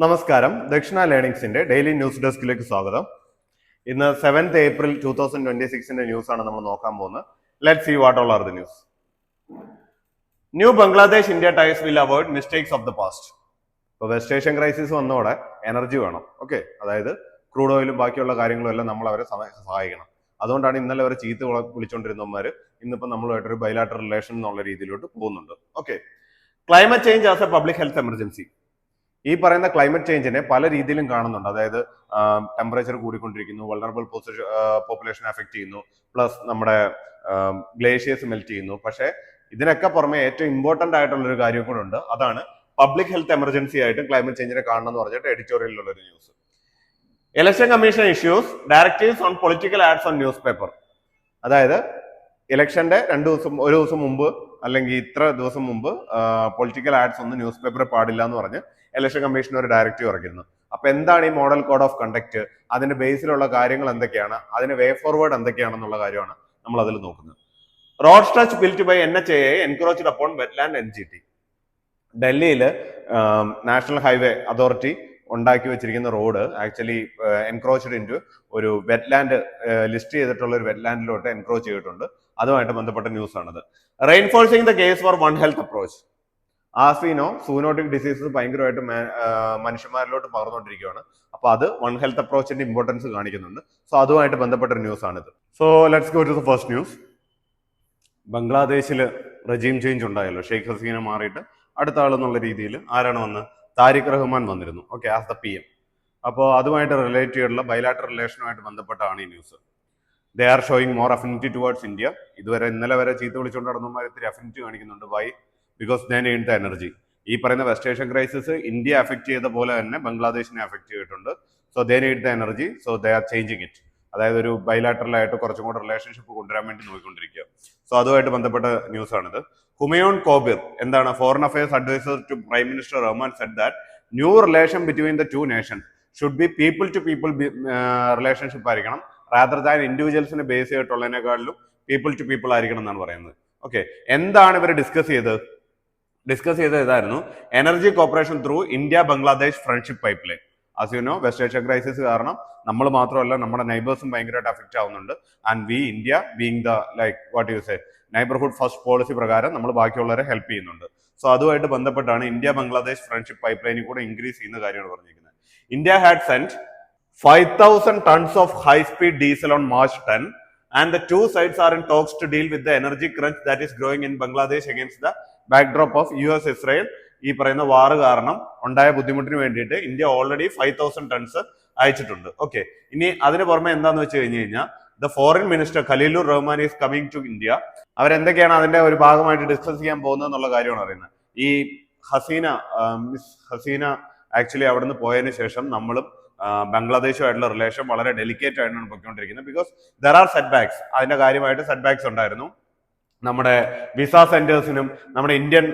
നമസ്കാരം. ദക്ഷിണ ലേണിംഗ്സിന്റെ daily news ഡെസ്കിലേക്ക് സ്വാഗതം. ഇന്ന് 7th April 2026 ന്യൂസ് ആണ് നമ്മൾ നോക്കാൻ പോകുന്നത്. Let see what all are the news. New Bangladesh India ties will avoid mistakes of the past. ഇപ്പോൾ വെസ്റ്റ് ഏഷ്യൻ ക്രൈസിസ് വന്നതോടെ എനർജി വേണം. ഓക്കെ, അതായത് ക്രൂഡ് ഓയിലും ബാക്കിയുള്ള കാര്യങ്ങളും എല്ലാം നമ്മൾ അവരെ സഹായിക്കണം. അതുകൊണ്ടാണ് ഇന്നലെ അവർ ചീത്ത വിളിച്ചുകൊണ്ടിരുന്നവന്മാർ ഇന്നിപ്പോൾ നമ്മളുമായിട്ടൊരു ബൈലാറ്ററൽ റിലേഷൻ എന്നുള്ള രീതിയിലോട്ട് പോകുന്നുണ്ട്. Okay, climate change as A public health emergency. ഈ പറയുന്ന ക്ലൈമറ്റ് ചേഞ്ചിനെ പല രീതിയിലും കാണുന്നുണ്ട്. അതായത് ടെമ്പറേച്ചർ കൂടിക്കൊണ്ടിരിക്കുന്നു, വൾണറബിൾ പോപ്പുലേഷൻ അഫക്ട് ചെയ്യുന്നു, പ്ലസ് നമ്മുടെ ഗ്ലേഷ്യേഴ്സ് മെൽറ്റ് ചെയ്യുന്നു. പക്ഷേ ഇതിനൊക്കെ പുറമെ ഏറ്റവും ഇമ്പോർട്ടന്റ് ആയിട്ടുള്ള ഒരു കാര്യം കൂടെ ഉണ്ട്. അതാണ് പബ്ലിക് ഹെൽത്ത് എമർജൻസി ആയിട്ട് ക്ലൈമറ്റ് ചേഞ്ചിനെ കാണണം എന്ന് പറഞ്ഞിട്ട് എഡിറ്റോറിയലിലുള്ള ഒരു news. Election commission issues directives on political ads on newspaper. അതായത് ഇലക്ഷന്റെ ഒരു ദിവസം മുമ്പ് അല്ലെങ്കിൽ ഇത്ര ദിവസം മുമ്പ് പൊളിറ്റിക്കൽ ആഡ്സ് ഒന്നും ന്യൂസ് പേപ്പറിൽ പാടില്ല എന്ന് പറഞ്ഞ് ഇലക്ഷൻ കമ്മീഷൻ ഒരു ഡയറക്റ്റീവ് ഇറക്കിയിരുന്നു. അപ്പൊ എന്താണ് ഈ മോഡൽ കോഡ് ഓഫ് കണ്ടക്ട്, അതിന്റെ ബേസിലുള്ള കാര്യങ്ങൾ എന്തൊക്കെയാണ്, അതിന് വേ ഫോർവേഡ് എന്തൊക്കെയാണെന്നുള്ള കാര്യമാണ് നമ്മൾ അതിൽ നോക്കുന്നത്. Road stretch built by NHAI encroached upon wetland NGT. ഡൽഹിയിൽ നാഷണൽ ഹൈവേ അതോറിറ്റി ഉണ്ടാക്കി വെച്ചിരിക്കുന്ന റോഡ് ആക്ച്വലി എൻക്രോച്ച്ഡ് ഇൻറ്റു ഒരു വെറ്റ്ലാൻഡ്, ലിസ്റ്റ് ചെയ്തിട്ടുള്ള ഒരു വെറ്റ്ലാൻഡിലോട്ട് എൻക്രോച്ച് ചെയ്തിട്ടുണ്ട്. അതുമായിട്ട് ബന്ധപ്പെട്ട ന്യൂസ് ആണത്. Reinforcing the case for one health approach. As we know zoonotic diseases ഭയങ്കരമായിട്ട് മനുഷ്യന്മാരിലോട്ട് പകർന്നുകൊണ്ടിരിക്കുകയാണ്. അപ്പൊ അത് വൺ ഹെൽത്ത് അപ്രോച്ചിന്റെ ഇമ്പോർട്ടൻസ് കാണിക്കുന്നുണ്ട്. സോ അതുമായിട്ട് ബന്ധപ്പെട്ട ന്യൂസ് ആണിത്. So let's go to the first news. ബംഗ്ലാദേശിൽ റെജീം ചേഞ്ച് ഉണ്ടായല്ലോ. ഷെയ്ഖ് ഹസീന മാറിയിട്ട് അടുത്ത ആളെന്നുള്ള രീതിയിൽ ആരാണ് വന്ന് താരിഖ് റഹ്മാൻ വന്നിരുന്നു. Okay, as the PM. അപ്പോൾ അതുമായിട്ട് റിലേറ്റ് ചെയ്തിട്ടുള്ള ബൈലാറ്ററൽ റിലേഷനുമായിട്ട് ബന്ധപ്പെട്ടാണ് ഈ news. They are showing more affinity towards India. ഇന്നലെ വരെ ചീത്ത വിളിച്ചുകൊണ്ട് നടന്നവന്മാർ ഇത്തിരി അഫിനിറ്റി കാണിക്കുന്നുണ്ട്. Why? Because they need the energy. ഈ പറയുന്ന West Asian crisis India affect ചെയ്ത പോലെ തന്നെ ബംഗ്ലാദേശിനെ അഫക്ട് ചെയ്തിട്ടുണ്ട്. So they need the energy, so they are changing it. അതായത് ഒരു ബൈലാറ്ററൽ ആയിട്ട് കുറച്ചും കൂടെ റിലേഷൻഷിപ്പ് കൊണ്ടുവരാൻ വേണ്ടി നോക്കിക്കൊണ്ടിരിക്കുക. സോ അതുമായിട്ട് ബന്ധപ്പെട്ട ന്യൂസ് ആണിത്. ഹുമയൂൺ കോബിർ എന്താണ് foreign affairs adviser to prime minister Rahman said that new relation between the two nations should be people to people relationship ആയിരിക്കണം, റാദർ ദാൻ ഇൻഡിവിജ്വൽസിനെ ബേസ് ചെയ്തിട്ടുള്ളതിനെക്കാളും പീപ്പിൾ ടു പീപ്പിൾ ആയിരിക്കണം എന്നാണ് പറയുന്നത്. ഓക്കെ, എന്താണ് ഇവർ ഡിസ്കസ് ചെയ്തത് ഇതായിരുന്നു, energy cooperation through India Bangladesh friendship pipeline. As you know, west Asian crisis കാരണം നമ്മൾ മാത്രമല്ല നമ്മുടെ നൈബേഴ്സും ഭയങ്കരമായിട്ട് അഫക്റ്റ് ആവുന്നുണ്ട്. And we India being the what you say neighbourhood first policy പ്രകാരം നമ്മൾ ബാക്കിയുള്ളവരെ ഹെൽപ്പ് ചെയ്യുന്നുണ്ട്. സോ അതുമായിട്ട് ബന്ധപ്പെട്ടാണ് ഇന്ത്യ ബംഗ്ലാദേശ് ഫ്രണ്ട്ഷിപ്പ് പൈപ്പ് ലൈനിൽ കൂടെ ഇൻക്രീസ് ചെയ്യുന്ന കാര്യമാണ് പറഞ്ഞിരിക്കുന്നത്. India had saint 5,000 tons of high-speed diesel on March 10, and the two sides are in talks to deal with the energy crunch that is growing in Bangladesh against the backdrop of US-Israel. ഈ പറയുന്ന വാറ് കാരണം ഉണ്ടായ ബുദ്ധിമുട്ടിന് വേണ്ടിയിട്ട് India already 5,000 tons അയച്ചിട്ടുണ്ട്. Okay, ഇനി അതിന് പുറമെ എന്താന്ന് വെച്ച് കഴിഞ്ഞ് കഴിഞ്ഞാൽ the foreign minister Khalilur Rahman is coming to India. അവരെന്തൊക്കെയാണ് അതിന്റെ ഒരു ഭാഗമായിട്ട് ഡിസ്കസ് ചെയ്യാൻ പോകുന്നത് എന്നുള്ള കാര്യമാണ് അറിയുന്നത്. ഈ മിസ് ഹസീന ആക്ച്വലി അവിടുന്ന് പോയതിനു ശേഷം നമ്മളും ബംഗ്ലാദേശുമായിട്ടുള്ള റിലേഷൻ വളരെ ഡെലിക്കേറ്റ് ആയിട്ടാണ് പോയിക്കൊണ്ടിരിക്കുന്നത്. Because there are set backs. അതിന്റെ കാര്യമായിട്ട് സെറ്റ് ബാക്സ് ഉണ്ടായിരുന്നു. നമ്മുടെ വിസ സെന്റേഴ്സിനും നമ്മുടെ ഇന്ത്യൻ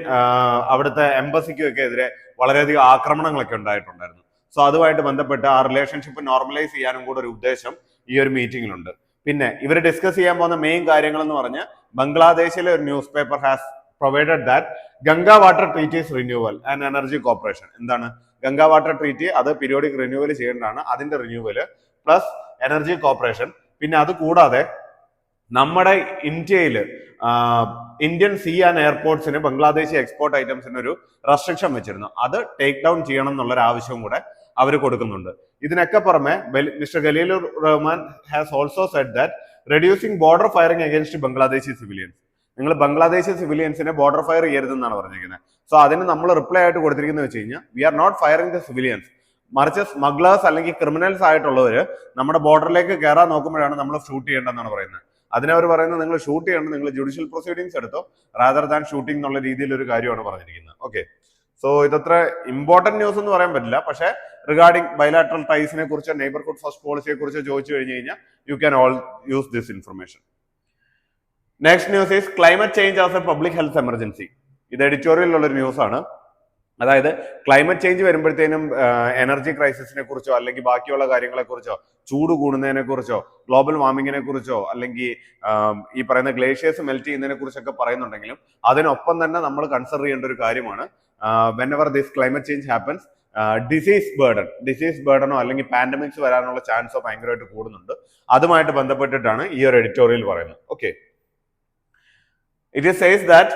അവിടുത്തെ എംബസിക്കും ഒക്കെ എതിരെ വളരെയധികം ആക്രമണങ്ങളൊക്കെ ഉണ്ടായിട്ടുണ്ടായിരുന്നു. സോ അതുമായിട്ട് ബന്ധപ്പെട്ട് ആ റിലേഷൻഷിപ്പ് നോർമലൈസ് ചെയ്യാനും കൂടെ ഒരു ഉദ്ദേശം ഈ ഒരു മീറ്റിംഗിലുണ്ട്. പിന്നെ ഇവർ ഡിസ്കസ് ചെയ്യാൻ പോകുന്ന മെയിൻ കാര്യങ്ങൾ എന്ന് പറഞ്ഞാൽ ബംഗ്ലാദേശിലെ ഒരു news paper has provided that Ganga water treaties renewal and energy corporation. എന്താണ് ഗംഗ വാട്ടർ ട്രീറ്റി? അത് പീരിയോഡിക് റിന്യൂവൽ ചെയ്യേണ്ടതാണ്. അതിന്റെ റിന്യൂവൽ പ്ലസ് എനർജി കോർപ്പറേഷൻ. പിന്നെ അത് കൂടാതെ നമ്മുടെ ഇന്ത്യയിൽ ഇന്ത്യൻ സീ ആൻഡ് എയർപോർട്ട്സിന് ബംഗ്ലാദേശി എക്സ്പോർട്ട് ഐറ്റംസിന് ഒരു റെസ്ട്രിക്ഷൻ വെച്ചിരുന്നു. അത് ടേക്ക് ഡൗൺ ചെയ്യണം എന്നുള്ളൊരു ആവശ്യവും കൂടെ അവർ കൊടുക്കുന്നുണ്ട്. ഇതിനൊക്കെ പുറമെ mister Khalilur Rahman has also said that reducing border firing against Bangladeshi civilians. നിങ്ങൾ ബംഗ്ലാദേശി സിവിലിയൻസിനെ ബോർഡർ ഫയർ ചെയ്യരുതെന്നാണ് പറഞ്ഞിരിക്കുന്നത്. സോ അതിന് നമ്മൾ റിപ്ലൈ ആയിട്ട് കൊടുത്തിരിക്കുന്നത് വെച്ച് കഴിഞ്ഞാൽ we are not firing the civilians, മറിച്ച് സ്മഗ്ലേഴ്സ് അല്ലെങ്കിൽ ക്രിമിനൽസ് ആയിട്ടുള്ളവർ നമ്മുടെ ബോർഡറിലേക്ക് കയറാൻ നോക്കുമ്പോഴാണ് നമ്മൾ ഷൂട്ട് ചെയ്യേണ്ടതെന്നാണ് പറയുന്നത്. അതിനവർ പറയുന്നത് നിങ്ങൾ ഷൂട്ട് ചെയ്യണം, നിങ്ങൾ ജുഡീഷ്യൽ പ്രൊസീഡിങ്സ് എടുത്തോ റാദർ ദാൻ ഷൂട്ടിംഗ് എന്നുള്ള രീതിയിൽ ഒരു കാര്യമാണ് പറഞ്ഞിരിക്കുന്നത്. ഓക്കെ, സോ ഇതത്ര ഇമ്പോർട്ടന്റ് ന്യൂസ് എന്ന് പറയാൻ പറ്റില്ല. പക്ഷേ റിഗാർഡിംഗ് ബൈലാറ്ററൽ ടൈസിനെ കുറിച്ച് നെയ്ബർഹുഡ് ഫസ്റ്റ് പോളിസിയെ കുറിച്ച് ചോദിച്ചു കഴിഞ്ഞു കഴിഞ്ഞാൽ you can all use this information. Next news is climate change as A public health emergency. ഇത് എഡിറ്റോറിയലിലുള്ളൊരു ന്യൂസ് ആണ്. അതായത് ക്ലൈമറ്റ് ചേഞ്ച് വരുമ്പോഴത്തേനും എനർജി ക്രൈസിസിനെ കുറിച്ചോ അല്ലെങ്കിൽ ബാക്കിയുള്ള കാര്യങ്ങളെ കുറിച്ചോ, ചൂട് കൂടുന്നതിനെ കുറിച്ചോ, ഗ്ലോബൽ വാർമിങ്ങിനെ കുറിച്ചോ, അല്ലെങ്കിൽ ഈ പറയുന്ന ഗ്ലേഷ്യേഴ്സ് മെൽറ്റ് ചെയ്യുന്നതിനെ കുറിച്ചൊക്കെ പറയുന്നുണ്ടെങ്കിലും അതിനൊപ്പം തന്നെ നമ്മൾ കൺസിഡർ ചെയ്യേണ്ട ഒരു കാര്യമാണ് whenever this climate change happens, disease ബേർഡനോ അല്ലെങ്കിൽ പാൻഡമിക്സ് വരാനുള്ള ചാൻസോ ഭയങ്കരമായിട്ട് കൂടുന്നുണ്ട്. അതുമായിട്ട് ബന്ധപ്പെട്ടിട്ടാണ് ഈ ഒരു എഡിറ്റോറിയൽ പറയുന്നത്. Okay, it says that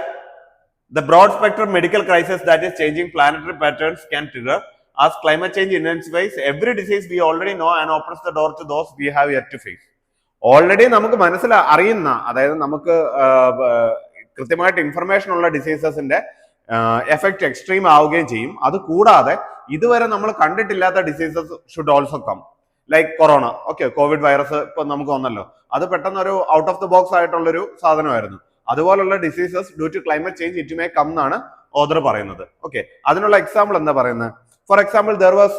the broad spectrum medical crisis that is changing planetary patterns can trigger as climate change intensifies every disease we already know and opens the door to those we have yet to face. Already നമുക്ക് അറിയുന്ന, അതായത് നമുക്ക് കൃത്യമായിട്ട് information ഉള്ള ഡിസീസസിന്റെ effect extreme ആവുകയും ചെയ്യും. അത് കൂടാതെ ഇതുവരെ നമ്മൾ കണ്ടിട്ടില്ലാത്ത diseases should also come, like corona. Okay, Covid virus ഇപ്പൊ നമുക്ക് വന്നല്ലോ, അത് പെട്ടെന്ന് ഒരു ഔട്ട് ഓഫ് ദ ബോക്സ് ആയിട്ടുള്ളൊരു സാധനമായിരുന്നു. അതുപോലുള്ള diseases due to climate change it may come എന്നാണ് ഓദർ പറയുന്നത്. ഓക്കെ, അതിനുള്ള എക്സാമ്പിൾ എന്താ പറയുന്നത്? ഫോർ എക്സാമ്പിൾ ദർ വാസ്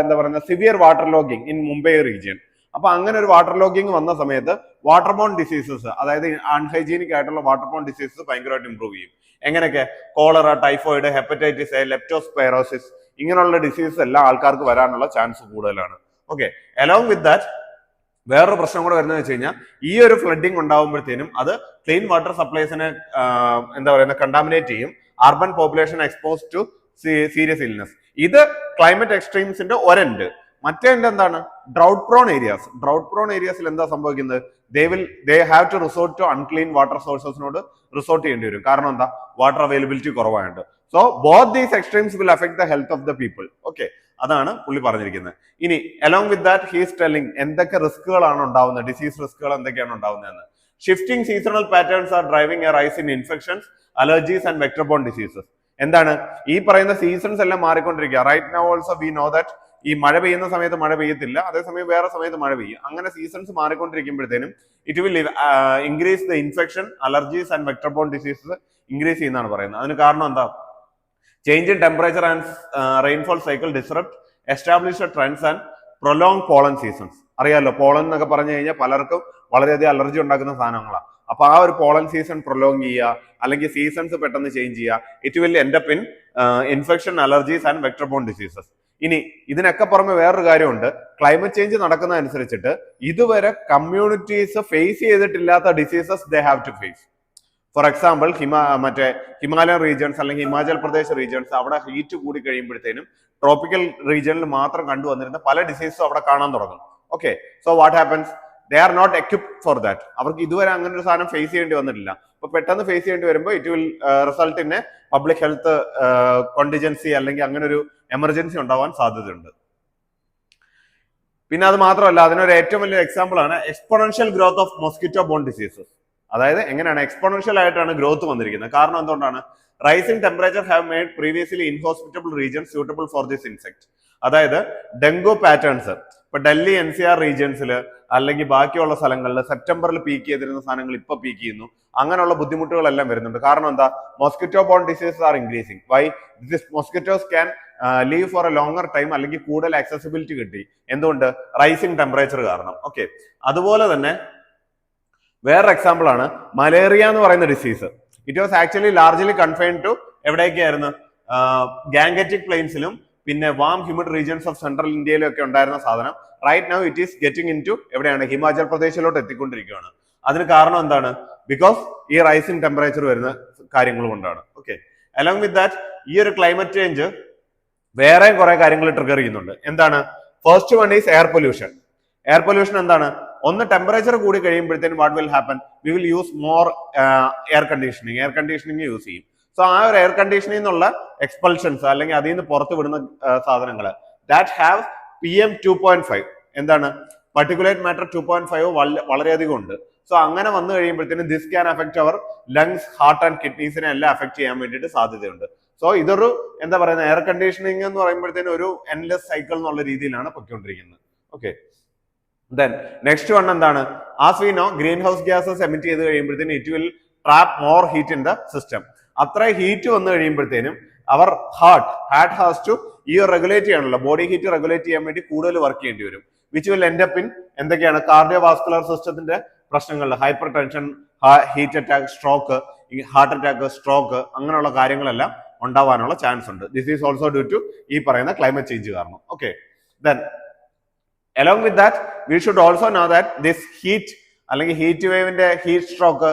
എന്താ പറയുന്നത് severe water logging in Mumbai region. അപ്പൊ അങ്ങനെ ഒരു വാട്ടർ ലോഗിങ് വന്ന സമയത്ത് വാട്ടർ ബോൺ ഡിസീസസ്, അതായത് അൺഹൈജീനിക് ആയിട്ടുള്ള വാട്ടർ ബോൺ ഡിസീസസ് ഭയങ്കരമായിട്ട് ഇംപ്രൂവ് ചെയ്യും. എങ്ങനെയൊക്കെ? Cholera, typhoid, hepatitis A, leptospirosis, ഇങ്ങനെയുള്ള ഡിസീസസ് എല്ലാം ആൾക്കാർക്ക് വരാനുള്ള ചാൻസ് കൂടുതലാണ്. ഓക്കെ, അലോങ് വിത്ത് ദാറ്റ് വേറൊരു പ്രശ്നം കൂടെ വരുന്നത് വെച്ച് കഴിഞ്ഞാൽ ഈ ഒരു ഫ്ലഡിങ് ഉണ്ടാകുമ്പോഴത്തേനും അത് ക്ലീൻ വാട്ടർ സപ്ലൈസിനെ എന്താ പറയുന്നത് കണ്ടാമിനേറ്റ് ചെയ്യും. Urban population expose to serious illness. ഇത് ക്ലൈമറ്റ് എക്സ്ട്രീംസിന്റെ ഒരെൻഡ്. മറ്റേ എൻഡ് എന്താണ്? ഡ്രൗട്ട് പ്രോൺ ഏരിയാസിൽ എന്താ സംഭവിക്കുന്നത്? They have to resort to unclean water സോഴ്സസിനോട് റിസോർട്ട് ചെയ്യേണ്ടി വരും. കാരണം എന്താ? വാട്ടർ അവൈലബിലിറ്റി കുറവായുണ്ട്. So both these extremes will affect the health of the people. Okay, അതാണ് പുള്ളി പറഞ്ഞിരിക്കുന്നത്. ഇനി along with that he's telling എന്തൊക്കെ റിസ്കുകളാണ് ഉണ്ടാവുന്നത്, ഡിസീസ് റിസ്കുകൾ എന്തൊക്കെയാണ് ഉണ്ടാവുന്നതെന്ന്. Shifting seasonal patterns R driving a rise in infections, allergies and vector borne diseases. എന്താണ് ഈ പറയുന്ന സീസൺസ് എല്ലാം മാറിക്കൊണ്ടിരിക്കുക. Right now also we know that ഈ മഴ പെയ്യുന്ന സമയത്ത് മഴ പെയ്യത്തില്ല, അതേസമയം വേറെ സമയത്ത് മഴ പെയ്യും. അങ്ങനെ സീസൺസ് മാറിക്കൊണ്ടിരിക്കുമ്പോഴത്തേനും it will increase the infection, allergies and vector borne diseases increase ചെയ്യുന്നതാണ് പറയുന്നത്. അതിന് കാരണം എന്താ? Change in temperature and rainfall cycle disrupt established trends and prolong pollen seasons. അറിയാലോ, പോളൻ എന്നൊക്കെ പറഞ്ഞു കഴിഞ്ഞാൽ പലർക്കും വളരെയധികം അലർജി ഉണ്ടാക്കുന്ന സാധനങ്ങളാണ്. അപ്പൊ ആ ഒരു പോളൻ സീസൺ പ്രൊലോങ് ചെയ്യുക, അല്ലെങ്കിൽ സീസൺസ് പെട്ടെന്ന് ചേഞ്ച് ചെയ്യുക, it will end up in infection, allergies and vector borne diseases. ഇനി ഇതിനൊക്കെ പുറമെ വേറൊരു കാര്യമുണ്ട്. ക്ലൈമറ്റ് ചേഞ്ച് നടക്കുന്ന അനുസരിച്ചിട്ട് ഇതുവരെ കമ്മ്യൂണിറ്റീസ് ഫേസ് ചെയ്തിട്ടില്ലാത്ത diseases they have to face. For example Himalayan regions അല്ലെങ്കിൽ ഹിമാചൽ പ്രദേശ് റീജിയൻസ്, അവിടെ ഹീറ്റ് കൂടി കഴിയുമ്പോഴത്തേനും ട്രോപ്പിക്കൽ റീജിയനിൽ മാത്രം കണ്ടുവന്നിരുന്ന പല ഡിസീസും അവിടെ കാണാൻ തുടങ്ങും. Okay, so what happens? They are not equipped for that. അവർക്ക് ഇതുവരെ അങ്ങനെ ഒരു സാധനം ഫേസ് ചെയ്യേണ്ടി വന്നിട്ടില്ല. അപ്പൊ പെട്ടെന്ന് ഫേസ് ചെയ്യേണ്ടി വരുമ്പോൾ it will result in A public health contingency, അല്ലെങ്കിൽ അങ്ങനെ ഒരു എമർജൻസി ഉണ്ടാവാൻ സാധ്യതയുണ്ട്. പിന്നെ അത് മാത്രമല്ല, അതിനൊരു ഏറ്റവും വലിയ എക്സാമ്പിൾ ആണ് exponential growth of mosquito borne diseases. അതായത് എങ്ങനെയാണ് എക്സ്പോണൻഷ്യൽ ആയിട്ടാണ് ഗ്രോത്ത് വന്നിരിക്കുന്നത്? കാരണം എന്തുകൊണ്ടാണ്? Rising temperature have made previously inhospitable region suitable for this insect. അതായത് ഡെങ്കു പാറ്റേൺസ് ഇപ്പൊ ഡൽഹി NCR റീജിയൻസിൽ അല്ലെങ്കിൽ ബാക്കിയുള്ള സ്ഥലങ്ങളിൽ സെപ്റ്റംബറിൽ പീക്ക് ചെയ്തിരുന്ന സാധനങ്ങൾ ഇപ്പൊ പീക്ക് ചെയ്യുന്നു. അങ്ങനെയുള്ള ബുദ്ധിമുട്ടുകളെല്ലാം വരുന്നുണ്ട്. കാരണം എന്താ? Mosquito borne diseases are increasing. Why? This mosquitoes can live for a longer time, അല്ലെങ്കിൽ കൂടുതൽ ആക്സസിബിലിറ്റി കിട്ടി. എന്തുകൊണ്ട്? റൈസിംഗ് ടെമ്പറേച്ചർ കാരണം. ഓക്കെ, അതുപോലെ തന്നെ വേറൊരു എക്സാമ്പിൾ ആണ് മലേറിയ എന്ന് പറയുന്ന disease. It was actually largely confined to എവിടെയൊക്കെയായിരുന്നു? ഗാംഗറ്റിക് പ്ലെയിൻസിലും പിന്നെ warm humid regions of central ഇന്ത്യയിലും ഒക്കെ ഉണ്ടായിരുന്ന സാധനം right now it is getting into എവിടെയാണ്? ഹിമാചൽ പ്രദേശിലോട്ട് എത്തിക്കൊണ്ടിരിക്കുകയാണ്. അതിന് കാരണം എന്താണ്? ബിക്കോസ് ഈ റൈസിംഗ് ടെമ്പറേച്ചർ വരുന്ന കാര്യങ്ങൾ കൊണ്ടാണ്. ഓക്കെ, അലോങ് വിത്ത് ദാറ്റ് ഈ ഒരു ക്ലൈമറ്റ് ചേഞ്ച് വേറെ കുറെ കാര്യങ്ങൾ ട്രിഗർ ചെയ്യുന്നുണ്ട്. എന്താണ്? First one is air pollution. Air pollution എന്താണ്? ഒന്ന് ടെമ്പറേച്ചർ കൂടി കഴിയുമ്പോഴത്തേനും what will happen? We will use more air conditioning use ചെയ്യും. സോ ആ ഒരു എയർ കണ്ടീഷനിൽ നിന്നുള്ള എക്സ്പൾഷൻസ്, അല്ലെങ്കിൽ അതിൽ നിന്ന് പുറത്ത് വിടുന്ന സാധനങ്ങൾ ദാറ്റ് ഹാവ് PM 2.5. എന്താണ്? പർട്ടിക്കുലേറ്റ് മാറ്റർ 2.5 വളരെയധികം ഉണ്ട്. സോ അങ്ങനെ വന്നു കഴിയുമ്പോഴത്തേനും this can affect our lungs, heart and കിഡ്നീസിനെ എല്ലാം അഫക്ട് ചെയ്യാൻ വേണ്ടിയിട്ട് സാധ്യതയുണ്ട്. സോ ഇതൊരു എന്താ പറയുന്നത്, എയർ കണ്ടീഷനിങ് എന്ന് പറയുമ്പോഴത്തേനും ഒരു എൻലെസ് സൈക്കിൾ എന്നുള്ള രീതിയിലാണ് പൊയ്ക്കൊണ്ടിരിക്കുന്നത്. ഓക്കെ, ദെൻ നെക്സ്റ്റ് വൺ എന്താണ്? As we know green house gases emit ചെയ്ത് കഴിയുമ്പോഴത്തേനും it will trap more heat in the system. അത്ര ഹീറ്റ് വന്നു കഴിയുമ്പോഴത്തേനും അവർ ഹാർട്ട് ഹാസ് ടു ഈ റെഗുലേറ്റ് ചെയ്യാണല്ലോ, ബോഡി ഹീറ്റ് റെഗുലേറ്റ് ചെയ്യാൻ വേണ്ടി കൂടുതൽ വർക്ക് ചെയ്യേണ്ടി വരും. Which will end up in എന്തൊക്കെയാണ്? കാർഡിയോവാസ്കുലർ സിസ്റ്റത്തിന്റെ പ്രശ്നങ്ങൾ, hyper tension, heat attack, stroke, heart attack, stroke, അങ്ങനെയുള്ള കാര്യങ്ങളെല്ലാം ഉണ്ടാവാനുള്ള ചാൻസ് ഉണ്ട്. This is also due to ഈ പറയുന്ന ക്ലൈമറ്റ് ചേഞ്ച് കാരണം. Okay, then along with that we should also know that this heat അല്ലെങ്കിൽ ഹീറ്റ് വേവിന്റെ ഹീറ്റ് സ്ട്രോക്ക്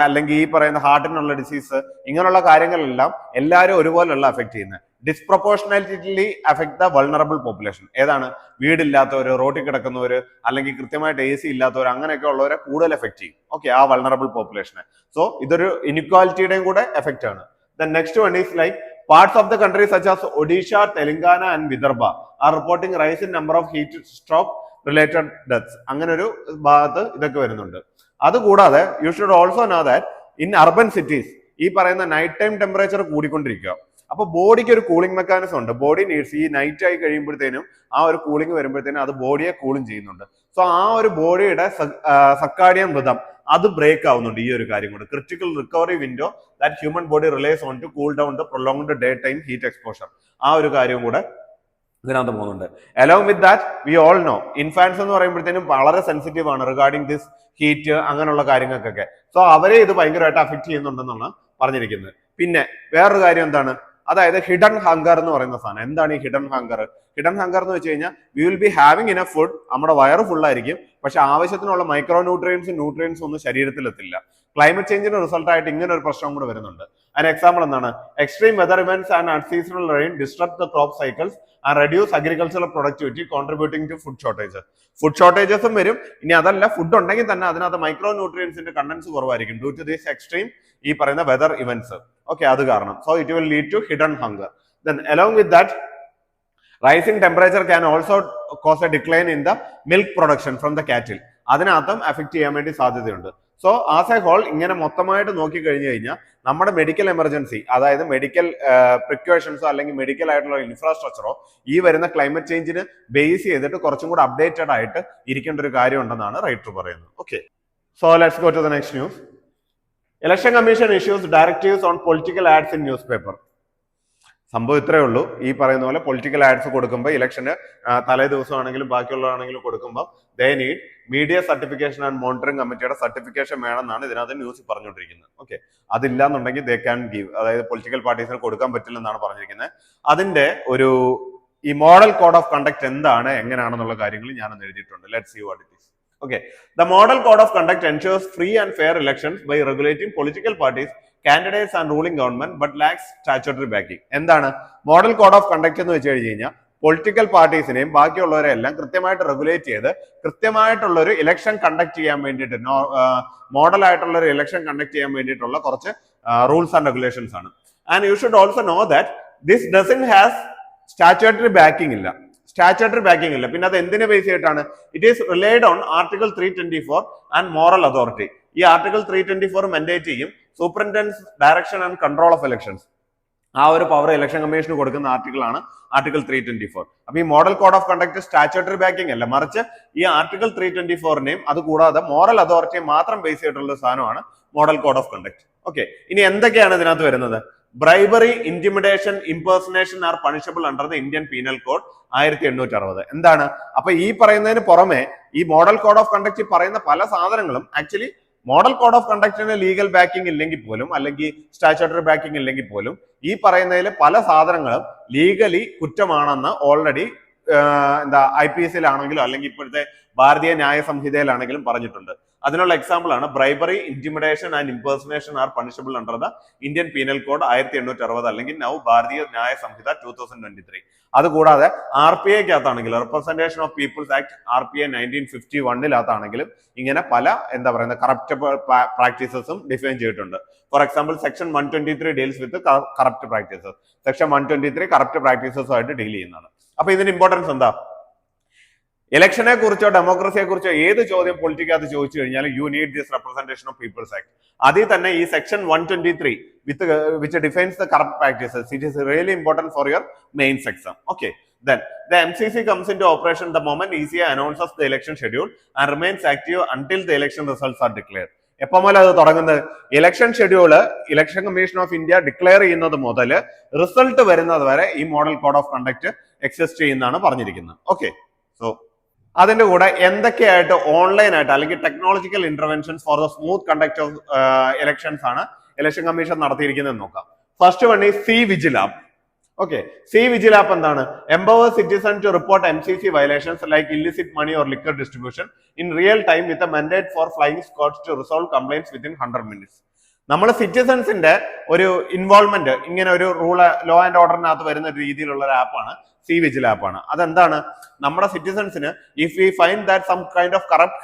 അല്ലെങ്കിൽ ഈ പറയുന്ന ഹാർട്ടിനുള്ള ഡിസീസ് ഇങ്ങനെയുള്ള കാര്യങ്ങളെല്ലാം എല്ലാവരും ഒരുപോലെയുള്ള അഫക്ട് ചെയ്യുന്നത്. ഡിസ്പ്രപ്പോർഷണാലിറ്റി അഫക്ട് ദ വൾണറബിൾ പോപ്പുലേഷൻ. ഏതാണ്? വീടില്ലാത്തവര്, റോട്ടിൽ കിടക്കുന്നവര്, അല്ലെങ്കിൽ കൃത്യമായിട്ട് AC ഇല്ലാത്തവർ, അങ്ങനെയൊക്കെ ഉള്ളവരെ കൂടുതൽ എഫക്ട് ചെയ്യും. ഓക്കെ, ആ വൾണറബിൾ പോപ്പുലേഷനെ. സോ ഇതൊരു ഇനിക്വാലിറ്റിയുടെയും കൂടെ എഫക്റ്റ് ആണ്. Then next one is like parts of the country such as Odisha, Telangana and Vidarbha are reporting rise in number of heat stroke related deaths. അങ്ങനെ ഒരു ഭാഗത്ത് ഇതൊക്കെ വരുന്നുണ്ട്. അതുകൂടാതെ U should also know that in urban cities ഈ പറയുന്ന night time temperature കൂടിക്കൊണ്ടിരിക്കുക. അപ്പൊ ബോഡിക്ക് ഒരു കൂളിംഗ് മെക്കാനിസം ഉണ്ട്. ബോഡി നീഡ്സ് ഈ നൈറ്റ് ആയി കഴിയുമ്പോഴത്തേനും ആ ഒരു കൂളിംഗ് വരുമ്പോഴത്തേനും അത് ബോഡിയെ കൂളിംഗ് ചെയ്യുന്നുണ്ട്. സോ ആ ഒരു ബോഡിയുടെ സക്കാഡിയൻ റിതം അത് ബ്രേക്ക് ആവുന്നുണ്ട്. ഈ ഒരു കാര്യം കൊണ്ട് critical recovery window that human body relies on to cool down the prolonged daytime heat exposure, ആ ഒരു കാര്യം കൂടെ ഇതിനകത്ത് പോകുന്നുണ്ട്. Along with that we all know infants എന്ന് പറയുമ്പോഴത്തേനും വളരെ സെൻസിറ്റീവ് ആണ് റിഗാർഡിംഗ് ദിസ് ഹീറ്റ് അങ്ങനെയുള്ള കാര്യങ്ങൾക്കൊക്കെ. സോ അവരെ ഇത് ഭയങ്കരമായിട്ട് അഫക്ട് ചെയ്യുന്നുണ്ടെന്നാണ് പറഞ്ഞിരിക്കുന്നത്. പിന്നെ വേറൊരു കാര്യം എന്താണ്? അതായത് ഹിഡൻ ഹങ്കർ എന്ന് പറയുന്ന സാധനം. എന്താണ് ഈ ഹിഡൻ ഹങ്കർ? ഹിഡൻ ഹങ്കർ എന്ന് വെച്ച് കഴിഞ്ഞാൽ we will be having enough food, നമ്മുടെ വയറ് ഫുള്ളായിരിക്കും, പക്ഷെ ആവശ്യത്തിനുള്ള മൈക്രോ ന്യൂട്രിയൻസ് ഒന്നും ശരീരത്തിൽ എത്തില്ല. ക്ലൈമറ്റ് ചേഞ്ചിന്റെ റിസൾട്ട് ആയിട്ട് ഇങ്ങനെ ഒരു പ്രശ്നം കൂടെ വരുന്നുണ്ട്. അതിന് എക്സാമ്പിൾ എന്താണ്? Extreme weather events and unseasonal rain disrupt the crop cycles and reduce agricultural productivity contributing to food shortages. Food ഷോർട്ടേജസും വരും. ഇനി അതല്ല, ഫുഡ് ഉണ്ടെങ്കിൽ തന്നെ അതിനകത്ത് മൈക്രോ ന്യൂട്രിയൻസിന്റെ കണ്ടൻസ് കുറവായിരിക്കും ഡ്യൂ ടു ദീസ് എക്സ്ട്രീം ഈ പറയുന്ന വെതർ ഇവന്റ്സ്. ഓക്കെ, അത് കാരണം. So it will lead to hidden hunger. Then along with that rising temperature can also cause a decline in the milk production from the cattle. അതിനകത്തും affect ചെയ്യാൻ വേണ്ടി സാധ്യതയുണ്ട്. So as A whole ഇങ്ങനെ മൊത്തമായിട്ട് നോക്കി കഴിഞ്ഞു കഴിഞ്ഞാൽ നമ്മുടെ മെഡിക്കൽ എമർജൻസി, അതായത് മെഡിക്കൽ പ്രിക്കോഷൻസോ അല്ലെങ്കിൽ മെഡിക്കൽ ആയിട്ടുള്ള ഇൻഫ്രാസ്ട്രക്ചറോ ഈ വരുന്ന ക്ലൈമറ്റ് ചേഞ്ചിന് ബേസ് ചെയ്തിട്ട് കുറച്ചും കൂടെ അപ്ഡേറ്റഡ് ആയിട്ട് ഇരിക്കേണ്ട ഒരു കാര്യം ഉണ്ടെന്നാണ് റൈറ്റർ പറയുന്നത്. Okay, so let's go to the next news. Election commission issues directives on political ads in newspaper. സംഭവം ഇത്രയേ ഉള്ളൂ. ഈ പറയുന്ന പോലെ പൊളിറ്റിക്കൽ ആഡ്സ് കൊടുക്കുമ്പോൾ ഇലക്ഷന് തലേ ദിവസമാണെങ്കിലും ബാക്കിയുള്ളതാണെങ്കിലും കൊടുക്കുമ്പോൾ they need media certification and monitoring കമ്മിറ്റിയുടെ സർട്ടിഫിക്കേഷൻ വേണമെന്നാണ് ഇതിനകത്ത് ന്യൂസിൽ പറഞ്ഞുകൊണ്ടിരിക്കുന്നത്. ഓക്കെ, അതില്ലാന്നുണ്ടെങ്കിൽ ദേ ക്യാൻ ഗീവ്, അതായത് പൊളിറ്റിക്കൽ പാർട്ടീസിന് കൊടുക്കാൻ പറ്റില്ലെന്നാണ് പറഞ്ഞിരിക്കുന്നത്. അതിന്റെ ഒരു ഈ മോഡൽ കോഡ് ഓഫ് കണ്ടക്ട് എന്താണ്, എങ്ങനെയാണെന്നുള്ള കാര്യങ്ങൾ ഞാനൊന്ന് എഴുതിയിട്ടുണ്ട്. Let's see what it is. Okay, the model code of conduct ensures free and fair elections by regulating political parties, candidates and ruling government but lacks statutory backing. എന്താണ് model code of conduct എന്ന് വെച്ച് കഴിഞ്ഞാൽ? Political പാർട്ടീസിനെയും ബാക്കിയുള്ളവരെല്ലാം കൃത്യമായിട്ട് regulate ചെയ്ത് കൃത്യമായിട്ടുള്ള ഒരു election conduct ചെയ്യാൻ വേണ്ടിയിട്ട്, മോഡൽ ആയിട്ടുള്ള ഒരു ഇലക്ഷൻ കണ്ടക്ട് ചെയ്യാൻ വേണ്ടിയിട്ടുള്ള കുറച്ച് റൂൾസ് ആൻഡ് റെഗുലേഷൻസ് ആണ്. And you should also know that this doesn't has statutory backing ഇല്ല. സ്റ്റാറ്റ്യൂട്ടറി ബാക്കിംഗ് ഇല്ല. പിന്നെ അത് എന്തിനെ ബേസ് ചെയ്തിട്ടാണ്? It is relied on article 324 and moral authority. ഈ ആർട്ടിക്കിൾ 324 മെൻഡേറ്റ് ചെയ്യും superintendence direction and control of elections. ആ ഒരു പവർ ഇലക്ഷൻ കമ്മീഷന് കൊടുക്കുന്ന ആർട്ടിക്കിൾ ആണ് ആർട്ടിക്കിൾ 324. അപ്പൊ ഈ model code of conduct statutory backing അല്ല, മറിച്ച് ഈ ആർട്ടിക്കിൾ 324നെയും അതുകൂടാതെ മോറൽ അതോറിറ്റിയും മാത്രം ബേസ് ചെയ്തിട്ടുള്ള സാധനമാണ് model code of conduct. Okay, ഇനി എന്തൊക്കെയാണ് ഇതിനകത്ത് വരുന്നത്? Bribery, intimidation, impersonation are punishable under the Indian penal code 1860. എന്താണ്? അപ്പൊ ഈ പറയുന്നതിന് പുറമെ ഈ മോഡൽ കോഡ് ഓഫ് കണ്ടക്ട് പറയുന്ന പല സാധനങ്ങളും ആക്ച്വലി മോഡൽ കോഡ് ഓഫ് കണ്ടക്ടിന് ലീഗൽ ബാക്കിംഗ് ഇല്ലെങ്കിൽ പോലും, അല്ലെങ്കിൽ സ്റ്റാറ്റ്യൂട്ടറി ബാക്കിംഗ് ഇല്ലെങ്കിൽ പോലും, ഈ പറയുന്നതിൽ പല സാധനങ്ങളും ലീഗലി കുറ്റമാണെന്ന് ഓൾറെഡി IPC-ലാണെങ്കിലും അല്ലെങ്കിൽ ഇപ്പോഴത്തെ ഭാരതീയ ന്യായ സംഹിതയിലാണെങ്കിലും പറഞ്ഞിട്ടുണ്ട്. അതിനുള്ള എക്സാമ്പിൾ ആണ് bribery, intimidation and impersonation are punishable under the Indian penal code 1860 അല്ലെങ്കിൽ നൗ ഭാരതീയ ന്യായ സംഹിത 2023. അതുകൂടാതെ RPA-ക്കകത്താണെങ്കിൽ representation of people's act RPA 1951-ലാണെങ്കിലും ഇങ്ങനെ പല കറപ്റ്റ് പ്രാക്ടീസസും ഡിഫൈൻ ചെയ്തിട്ടുണ്ട്. For example section 123 deals with corrupt practices. Section 123 corrupt പ്രാക്ടീസസുമായിട്ട് ഡീൽ ചെയ്യുന്നതാണ്. അപ്പൊ ഇതിന്റെ ഇമ്പോർട്ടൻസ് എന്താ? ഇലക്ഷനെ കുറിച്ചോ ഡെമോക്രസിയെ കുറിച്ചോ ഏത് ചോദ്യം പൊളിറ്റിക്കകത്ത് ചോദിച്ചു കഴിഞ്ഞാൽ you need this representation of people's act. അതിൽ തന്നെ ഈ section 123 which defines the corrupt practices, it is really important for your mains exam. Okay, then the MCC comes into operation the moment ECI announces the election schedule and remains active until the election results are declared. എപ്പോൾ മുതൽ അത് തുടങ്ങുന്നത്? Election schedule election commission of India declare ചെയ്യുന്നത് മുതൽ result വരുന്നത് വരെ ഈ model code of conduct exist ചെയ്യുന്നതാണ് പറഞ്ഞിരിക്കുന്നത്. ഓക്കെ, സോ അതിന്റെ കൂടെ എന്തൊക്കെയായിട്ട് ഓൺലൈനായിട്ട് അല്ലെങ്കിൽ technological interventions for the smooth conduct of elections ആണ് ഇലക്ഷൻ കമ്മീഷൻ നടത്തിയിരിക്കുന്നത് നോക്കാം. ഫസ്റ്റ് വൺ ഈ C vigil app. Okay. C vigil app എന്താണ്? Empower citizen to report MCC violations like illicit money or liquor distribution in real time with a mandate for flying squads to resolve complaints within 100 minutes. നമ്മൾ സിറ്റിസൺസിന്റെ ഒരു involvement ഇങ്ങനെ ഒരു law and ഓർഡറിനകത്ത് വരുന്ന രീതിയിലുള്ള ഒരു ആപ്പാണ് C vigil ആപ്പാണ്. അതെന്താണ്? നമ്മുടെ സിറ്റിസൺസിന് if we find that some kind of corrupt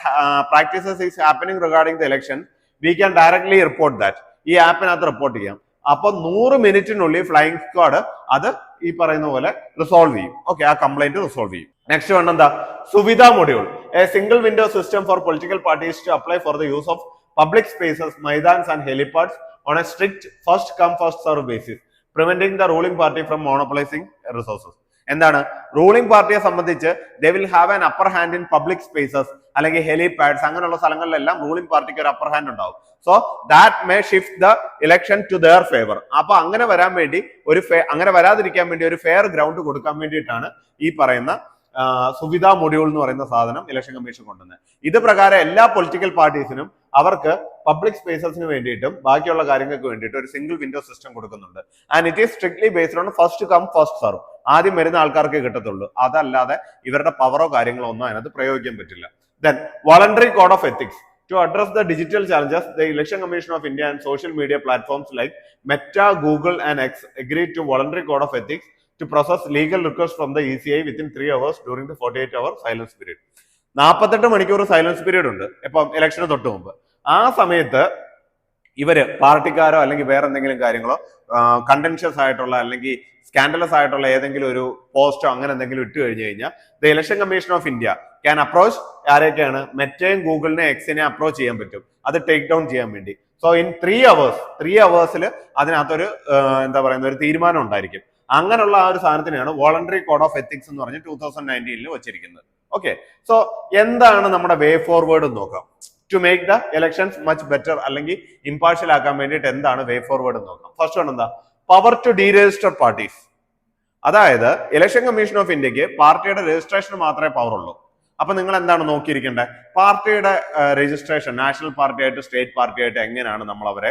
practices is happening regarding the election we can directly report that. ഈ ആപ്പിനകത്ത് റിപ്പോർട്ട് ചെയ്യാം. അപ്പൊ 100 മിനിറ്റിനുള്ളിൽ ഫ്ലൈയിങ് സ്ക്വാഡ് അത് ഈ പറയുന്ന പോലെ റിസോൾവ് ചെയ്യും. ഓക്കെ, ആ കംപ്ലൈന്റ് റിസോൾവ് ചെയ്യും. നെക്സ്റ്റ് വൺ എന്താ? Suvidha module, a single window system for political parties to apply for the use of public spaces, maidans and helipads on a strict first come first serve basis, preventing the ruling party from monopolizing resources. എന്താണ്? Ruling പാർട്ടിയെ സംബന്ധിച്ച് they will have an upper hand in public spaces അല്ലെങ്കിൽ ഹെലിപാഡ്സ് അങ്ങനെയുള്ള സ്ഥലങ്ങളിലെല്ലാം ruling പാർട്ടിക്ക് ഒരു upper hand ഉണ്ടാവും. So that may shift the election to their favour. അപ്പൊ അങ്ങനെ വരാൻ വേണ്ടി അങ്ങനെ വരാതിരിക്കാൻ വേണ്ടി ഒരു ഫെയർ ഗ്രൗണ്ട് കൊടുക്കാൻ വേണ്ടിയിട്ടാണ് ഈ പറയുന്ന സുവിധ മൊഡ്യൂൾ എന്ന് പറയുന്ന സാധനം ഇലക്ഷൻ കമ്മീഷൻ കൊണ്ടുവന്നത്. ഇത് പ്രകാരം എല്ലാ പൊളിറ്റിക്കൽ പാർട്ടീസിനും അവർക്ക് പബ്ലിക് സ്പേസസിന് വേണ്ടിയിട്ടും ബാക്കിയുള്ള കാര്യങ്ങൾക്ക് വേണ്ടിയിട്ട് ഒരു സിംഗിൾ വിൻഡോ സിസ്റ്റം കൊടുക്കുന്നുണ്ട്. And it is strictly based on first come first serve. ആദ്യം വരുന്ന ആൾക്കാർക്ക് കിട്ടത്തുള്ളൂ. അതല്ലാതെ ഇവരുടെ പവറോ കാര്യങ്ങളോ ഒന്നും അതിനകത്ത് പ്രയോഗിക്കാൻ പറ്റില്ല. Then voluntary code of ethics to address the digital challenges, the Election Commission of India and social media platforms like Meta, Google and X agreed to voluntary code of ethics to process legal requests from the ECI within 3 hours during the 48-hour silence period. 48 മണിക്കൂർ silence period ഉണ്ട് ഇപ്പം ഇലക്ഷന് തൊട്ട് മുമ്പ്. ആ സമയത്ത് ഇവര് പാർട്ടിക്കാരോ അല്ലെങ്കിൽ വേറെ എന്തെങ്കിലും കാര്യങ്ങളോ കണ്ടൻഷ്യസ് ആയിട്ടുള്ള അല്ലെങ്കിൽ സ്കാൻഡലസ് ആയിട്ടുള്ള ഏതെങ്കിലും ഒരു പോസ്റ്റോ അങ്ങനെ എന്തെങ്കിലും ഇട്ട് കഴിഞ്ഞു കഴിഞ്ഞാൽ the election commission of India can approach ആരൊക്കെയാണ്? മെറ്റയും ഗൂഗിളിനെ എക്സിനെ അപ്രോച്ച് ചെയ്യാൻ പറ്റും അത് ടേക്ക് ഡൗൺ ചെയ്യാൻ വേണ്ടി. സോ ഇൻ 3 അവേഴ്സിൽ അതിനകത്തൊരു എന്താ പറയുന്ന ഒരു തീരുമാനം ഉണ്ടായിരിക്കും. അങ്ങനെയുള്ള ആ ഒരു സാധനത്തിനാണ് വോളണ്ടറി കോഡ് ഓഫ് എത്തിക്സ് എന്ന് പറഞ്ഞ് 2019 വെച്ചിരിക്കുന്നത്. ഓക്കെ, സോ എന്താണ് നമ്മുടെ വേ ഫോർവേഡ് എന്ന് നോക്കാം. To make the elections much better അല്ലെങ്കിൽ ഇമ്പാർഷ്യൽ ആക്കാൻ വേണ്ടിയിട്ട് എന്താണ് വേ ഫോർവേഡ് എന്ന് നോക്കാം. ഫസ്റ്റ് വൺ എന്താ? Power to deregister parties. അതായത് ഇലക്ഷൻ കമ്മീഷൻ ഓഫ് ഇന്ത്യക്ക് പാർട്ടിയുടെ രജിസ്ട്രേഷന് മാത്രമേ പവർ ഉള്ളൂ. അപ്പൊ നിങ്ങൾ എന്താണ് നോക്കിയിരിക്കേണ്ടത്? പാർട്ടിയുടെ രജിസ്ട്രേഷൻ നാഷണൽ പാർട്ടിയായിട്ട് സ്റ്റേറ്റ് പാർട്ടിയായിട്ട് എങ്ങനെയാണ് നമ്മൾ അവരെ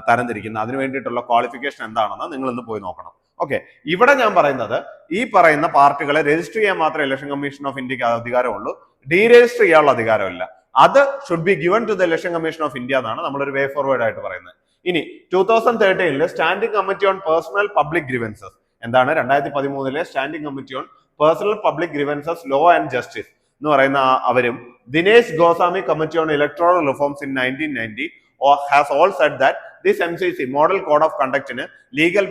തരംതിരിക്കുന്നത്, അതിന് വേണ്ടിയിട്ടുള്ള ക്വാളിഫിക്കേഷൻ എന്താണെന്ന് നിങ്ങൾ ഇന്ന് പോയി നോക്കണം. ഓക്കെ, ഇവിടെ ഞാൻ പറയുന്നത് ഈ പറയുന്ന പാർട്ടികളെ രജിസ്റ്റർ ചെയ്യാൻ മാത്രമേ ഇലക്ഷൻ കമ്മീഷൻ ഓഫ് ഇന്ത്യക്ക് അധികാരമുള്ളൂ, ഡീരജിസ്റ്റർ ചെയ്യാനുള്ള അധികാരമില്ല. അത് should be given to the election commission of India എന്നാണ് നമ്മളൊരു വേ ഫോർവേഡ് ആയിട്ട് പറയുന്നത്. ഇനി 2013 standing committee on personnel public grievances എന്താണ്? 2013 standing committee on personnel public grievances law and justice എന്ന് പറയുന്ന അവരും Dinesh Goswami committee on electoral reforms in 1990 has all said that this MCC model code of കണ്ടക്റ്റിന് legal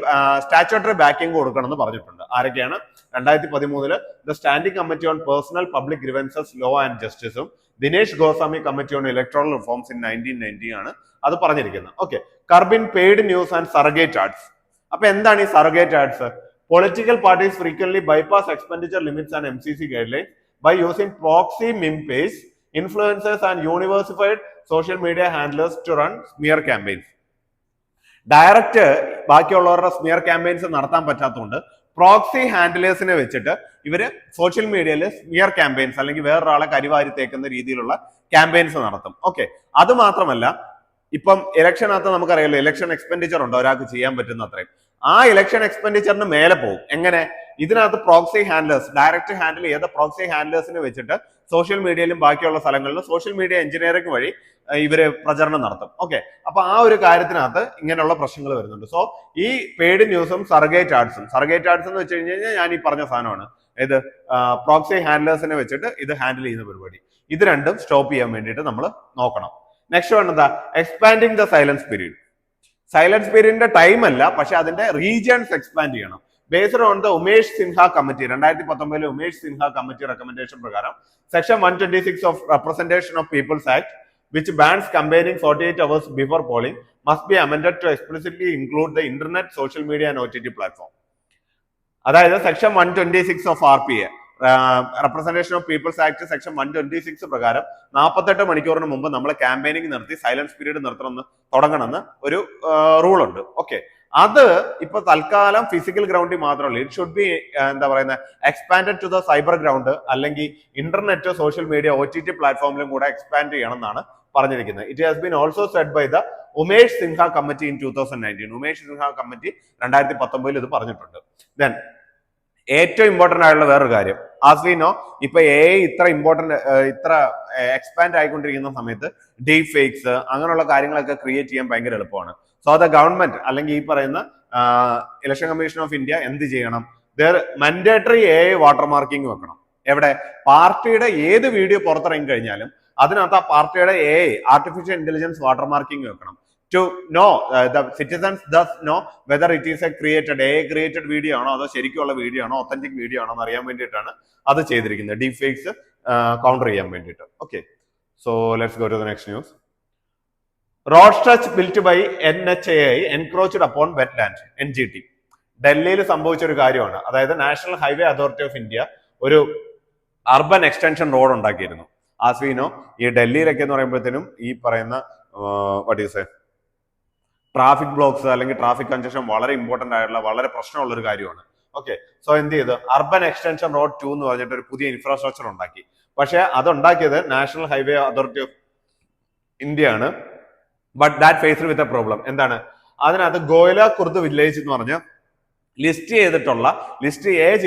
statutory backing കൊടുക്കണമെന്ന് പറഞ്ഞിട്ടുണ്ട്. ആരൊക്കെയാണ്? 2013 the standing committee on personnel public grievances law and ജസ്റ്റിസും Dinesh Goswami committee on electoral reforms in 1990 ആണ് അത് പറഞ്ഞിരിക്കുന്നത്. Okay, curbing paid news and surrogate ads. അപ്പൊ എന്താണ് ഈ surrogate ads? Political parties frequently bypass expenditure limits and MCC guidelines by using proxy meme page, influencers and universified social media handlers to run smear campaigns. Direct ബാക്കിയുള്ളവരുടെ smear campaigns നടത്താൻ പറ്റാത്തതുകൊണ്ട് proxy ഹാൻഡിലേഴ്സിനെ വെച്ചിട്ട് ഇവര് social മീഡിയയിൽ smear campaigns അല്ലെങ്കിൽ വേറൊരാളെ കരിവാരി തേക്കുന്ന രീതിയിലുള്ള ക്യാമ്പയിൻസ് നടത്തും. ഓക്കെ, അത് മാത്രമല്ല ഇപ്പം ഇലക്ഷനകത്ത് നമുക്കറിയാലോ ഇലക്ഷൻ എക്സ്പെൻഡിച്ചർ ഉണ്ട് ഒരാൾക്ക് ചെയ്യാൻ പറ്റുന്ന അത്രയും. ആ ഇലക്ഷൻ എക്സ്പെൻഡിച്ചറിന് മേലെ പോകും. എങ്ങനെ? ഇതിനകത്ത് പ്രോക്സി ഹാൻഡ്ലേഴ്സ് ഡയറക്റ്റ് ഹാൻഡിൽ ചെയ്ത പ്രോക്സി ഹാൻഡ്ലേഴ്സിനെ വെച്ചിട്ട് സോഷ്യൽ മീഡിയയിലും ബാക്കിയുള്ള സ്ഥലങ്ങളിലും സോഷ്യൽ മീഡിയ എഞ്ചിനീയറിംഗ് വഴി ഇവര് പ്രചരണം നടത്തും. ഓക്കെ, അപ്പൊ ആ ഒരു കാര്യത്തിനകത്ത് ഇങ്ങനെയുള്ള പ്രശ്നങ്ങൾ വരുന്നുണ്ട്. സോ ഈ പെയ്ഡ് ന്യൂസും സറഗേറ്റ് ആഡ്സ് എന്ന് വെച്ച് കഴിഞ്ഞാൽ ഞാൻ ഈ പറഞ്ഞ സാധനമാണ്. ഇത് പ്രോക്സി ഹാൻഡ്ലേഴ്സിനെ വെച്ചിട്ട് ഇത് ഹാൻഡിൽ ചെയ്യുന്ന പരിപാടി. ഇത് രണ്ടും സ്റ്റോപ്പ് ചെയ്യാൻ വേണ്ടിയിട്ട് നമ്മൾ നോക്കണം. നെക്സ്റ്റ് വൺ എന്താ? Expanding the silence period. Silence പീരീഡിന്റെ ടൈം അല്ല, പക്ഷെ അതിന്റെ റീജിയൻസ് എക്സ്പാൻഡ് ചെയ്യണം. Based on the Umesh Sinha committee 2019 Umesh Sinha committee recommendation പ്രകാരം section 126 of representation of people's act which bans campaigning 48 hours before polling must be amended to explicitly include the internet, social media and OTT platform. അതായത് section 126 of RPA representation of people's act section 126 പ്രകാരം 48 മണിക്കൂറിന് മുമ്പ് നമ്മൾ campaigning നിർത്തി silence period തുടങ്ങണമെന്ന് ഒരു rule ഉണ്ട്. Okay, അത് ഇപ്പൊ തൽക്കാലം ഫിസിക്കൽ ഗ്രൗണ്ടിൽ മാത്രമല്ല, ഇറ്റ് ഷുഡ് ബി എന്താ പറയുന്നത് expanded to the cyber ground അല്ലെങ്കിൽ ഇന്റർനെറ്റ്, സോഷ്യൽ മീഡിയ, OTT പ്ലാറ്റ്ഫോമിലും കൂടെ എക്സ്പാൻഡ് ചെയ്യണം എന്നാണ് പറഞ്ഞിരിക്കുന്നത്. It has been also said by the Umesh Sinha committee in 2019. Umesh Sinha committee 2019 ഇത് പറഞ്ഞിട്ടുണ്ട്. ദെൻ ഏറ്റവും ഇമ്പോർട്ടന്റ് ആയിട്ടുള്ള വേറൊരു കാര്യം, ആസ് വി നോ ഇപ്പൊ ഇത്ര ഇത്ര എക്സ്പാൻഡ് ആയിക്കൊണ്ടിരിക്കുന്ന സമയത്ത് ഡീപ് ഫേക്സ് അങ്ങനെയുള്ള കാര്യങ്ങളൊക്കെ ക്രിയേറ്റ് ചെയ്യാൻ ഭയങ്കര എളുപ്പമാണ്. സോ ദ ഗവൺമെന്റ് അല്ലെങ്കിൽ ഈ പറയുന്ന ഇലക്ഷൻ കമ്മീഷൻ ഓഫ് ഇന്ത്യ എന്ത് ചെയ്യണം? മാൻഡേറ്ററി വാട്ടർ മാർക്കിംഗ് വെക്കണം. എവിടെ? പാർട്ടിയുടെ ഏത് വീഡിയോ പുറത്തിറങ്ങി കഴിഞ്ഞാലും അതിനകത്ത് ആ പാർട്ടിയുടെ ആർട്ടിഫിഷ്യൽ ഇന്റലിജൻസ് വാട്ടർ മാർക്കിംഗ് വെക്കണം. To know the citizens thus know whether it is a created video ആണോ അതോ ശരിക്കുള്ള വീഡിയോ ആണോ ഒത്തന്റിക് വീഡിയോ ആണോ എന്ന് അറിയാൻ വേണ്ടിയിട്ടാണ് അത് ചെയ്തിരിക്കുന്നത്, ഡീപ് ഫേക്സ് കൗണ്ടർ ചെയ്യാൻ വേണ്ടിയിട്ട്. Okay, so let's go to the next news. Road stretch built by NHAI encroached upon wetland NGT. ഡൽഹിയിൽ സംഭവിച്ച ഒരു കാര്യമാണ്. അതായത് national highway authority of India ഒരു അർബൻ എക്സ്റ്റൻഷൻ റോഡ് ഉണ്ടാക്കിയിരുന്നു. ആസ്വീനോ ഈ ഡൽഹിയിലൊക്കെ എന്ന് പറയുമ്പോഴത്തേനും ഈ പറയുന്ന ട്രാഫിക് ബ്ലോക്സ് അല്ലെങ്കിൽ ട്രാഫിക് കൺജഷൻ വളരെ ഇമ്പോർട്ടന്റ് ആയിട്ടുള്ള വളരെ പ്രശ്നമുള്ള ഒരു കാര്യമാണ്. ഓക്കെ, സോ എന്ത് ചെയ്തു? അർബൻ എക്സ്റ്റൻഷൻ റോഡ് 2 എന്ന് പറഞ്ഞിട്ട് ഒരു പുതിയ ഇൻഫ്രാസ്ട്രക്ചർ ഉണ്ടാക്കി. പക്ഷെ അതുണ്ടാക്കിയത് national highway authority of India ആണ്. But that faced with a problem. എന്താണ്? അതിനകത്ത് ഗോയല കുർദ് വില്ലേജ് എന്ന് പറഞ്ഞ ലിസ്റ്റ്